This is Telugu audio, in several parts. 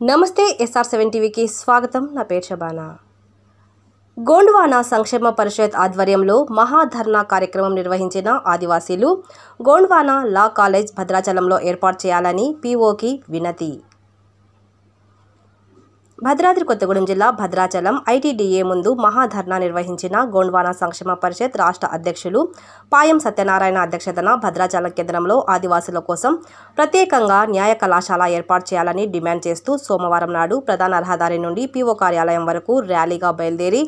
నమస్తే SR7 టీవీకి స్వాగతం. నా పేరు శబానా. గోండ్వానా సంక్షేమ పరిషత్ ఆధ్వర్యంలో మహాధర్నా కార్యక్రమం నిర్వహించిన ఆదివాసీలు గోండ్వానా లా కాలేజ్ భద్రాచలంలో ఏర్పాటు చేయాలని POకి వినతి. భద్రాద్రి కొత్తగూడెం జిల్లా భద్రాచలం ITDA ముందు మహాధర్నా నిర్వహించిన గోండ్వానా సంక్షేమ పరిషత్ రాష్ట్ర అధ్యక్షులు పాయం సత్యనారాయణ అధ్యక్షతన భద్రాచలం కేంద్రంలో ఆదివాసుల కోసం ప్రత్యేకంగా న్యాయ కళాశాల ఏర్పాటు చేయాలని డిమాండ్ చేస్తూ సోమవారం నాడు ప్రధాన రహదారి నుండి PO కార్యాలయం వరకు ర్యాలీగా బయలుదేరి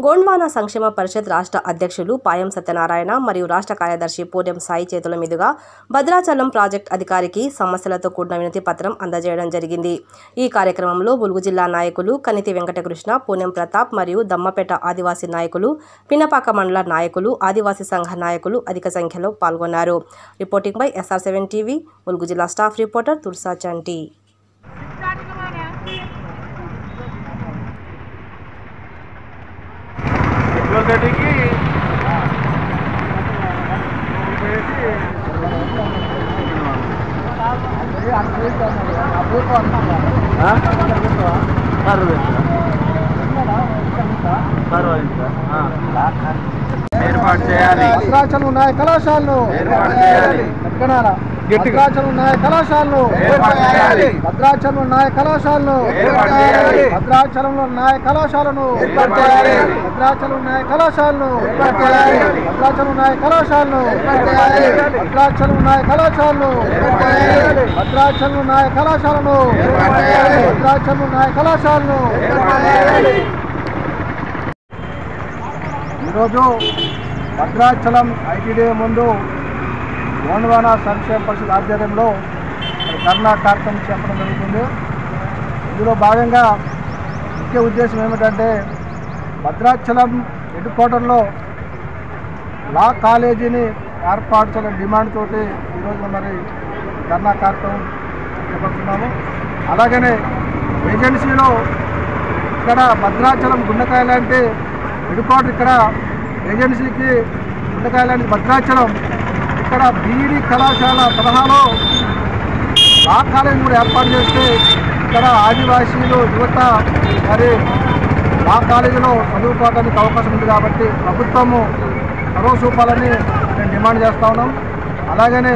గోండ్వానా సంక్షేమ పరిషత్ రాష్ట్ర అధ్యక్షులు పాయం సత్యనారాయణ మరియు రాష్ట్ర కార్యదర్శి పూర్యం సాయి చేతుల మీదుగా భద్రాచలం ప్రాజెక్ట్ అధికారికి సమస్యలతో కూడిన వినతి పత్రం అందజేయడం జరిగింది. ఈ కార్యక్రమంలో ములుగు జిల్లా నాయకులు కనితి వెంకటకృష్ణ, పూనెం ప్రతాప్ మరియు దమ్మపేట ఆదివాసీ నాయకులు, పినపాక మండల నాయకులు, ఆదివాసీ సంఘ నాయకులు అధిక సంఖ్యలో పాల్గొన్నారు. Reporting by SR7 TV, Mulugu జిల్లా స్టాఫ్ రిపోర్టర్ తుర్సా చంటి. ఏర్పాటు చేయాలి. భద్రాచలం న్యాయ కళాశాలను ఏర్పాటు చేయాలి. భద్రాచలం న్యాయ కళాశాలను ఏర్పాటు చేయాలి. భద్రాచలం న్యాయ కళాశాలను ఏర్పాటు చేయాలి. భద్రాచలంలో న్యాయ కళాశాలను ఏర్పాటు చేయాలి. భద్రాచలం న్యాయ కళాశాలను ఏర్పాటు చేయాలి. భద్రాచలం న్యాయ కళాశాలను ఏర్పాటు చేయాలి. భద్రాచలం న్యాయ కళాశాలను ఏర్పాటు చేయాలి. భద్రాచలం న్యాయ కళాశాలను ఏర్పాటు చేయాలి. భద్రాచలం న్యాయ కళాశాలను ఏర్పాటు చేయాలి. ఈరోజు భద్రాచలం ITDA ముందు గోండ్వానా సంక్షేమ పరిషత్ ఆధ్వర్యంలో ధర్నా కార్యక్రమం చెప్పడం జరుగుతుంది. ఇందులో భాగంగా ముఖ్య ఉద్దేశం ఏమిటంటే భద్రాచలం హెడ్ క్వార్టర్లో లా కాలేజీని ఏర్పాటు చేయాలని డిమాండ్ తోటి ఈరోజు మరి ధర్నా కార్యక్రమం చేపడుతున్నాము. అలాగనే ఏజెన్సీలో ఇక్కడ భద్రాచలం గుండకాయ లాంటి హెడ్ క్వార్టర్, ఇక్కడ ఏజెన్సీకి గుండకాయ లాంటి భద్రాచలం, ఇక్కడ BEd కళాశాల తరహాలో లా కాలేజీ కూడా ఏర్పాటు చేస్తే ఇక్కడ ఆదివాసీలు యువత మరి లా కాలేజీలో చదువుకోవడానికి అవకాశం ఉంది. కాబట్టి ప్రభుత్వము చొరవ చూపాలని మేము డిమాండ్ చేస్తూ ఉన్నాం. అలాగనే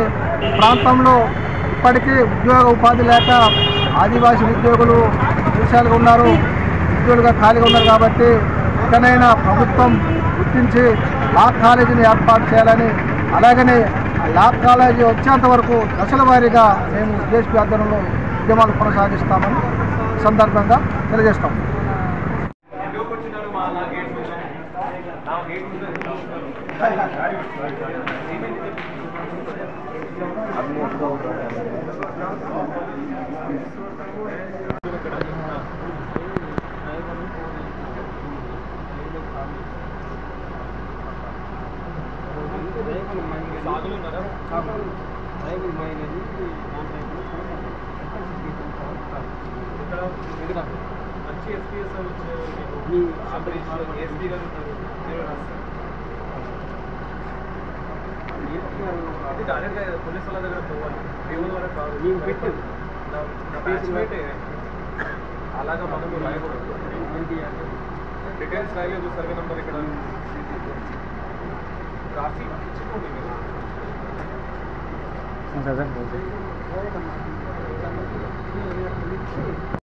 ఈ ప్రాంతంలో ఇప్పటికీ ఉద్యోగ ఉపాధి లేక ఆదివాసీ ఉద్యోగులు విదేశాలుగా ఉన్నారు, ఉద్యోగులుగా ఖాళీగా ఉన్నారు. కాబట్టి ఇకనైనా ప్రభుత్వం గుర్తించి లా కాలేజీని ఏర్పాటు చేయాలని, అలాగనే లా కాలేజీ వచ్చేంత వరకు దశల వారీగా మేము DSP ఆధ్వర్యంలో ఉద్యమాలు కొనసాగిస్తామని సందర్భంగా తెలియజేస్తాం. పోలీసు వాళ్ళ దగ్గర పోవాలి, దేవుని వరకు కాదు. అలాగా మనము రాయకూడదు. డీటెయిల్స్ రాయలేదు, సర్వే నెంబర్ ఇక్కడ రాసి ఇచ్చుకోండి మీరు.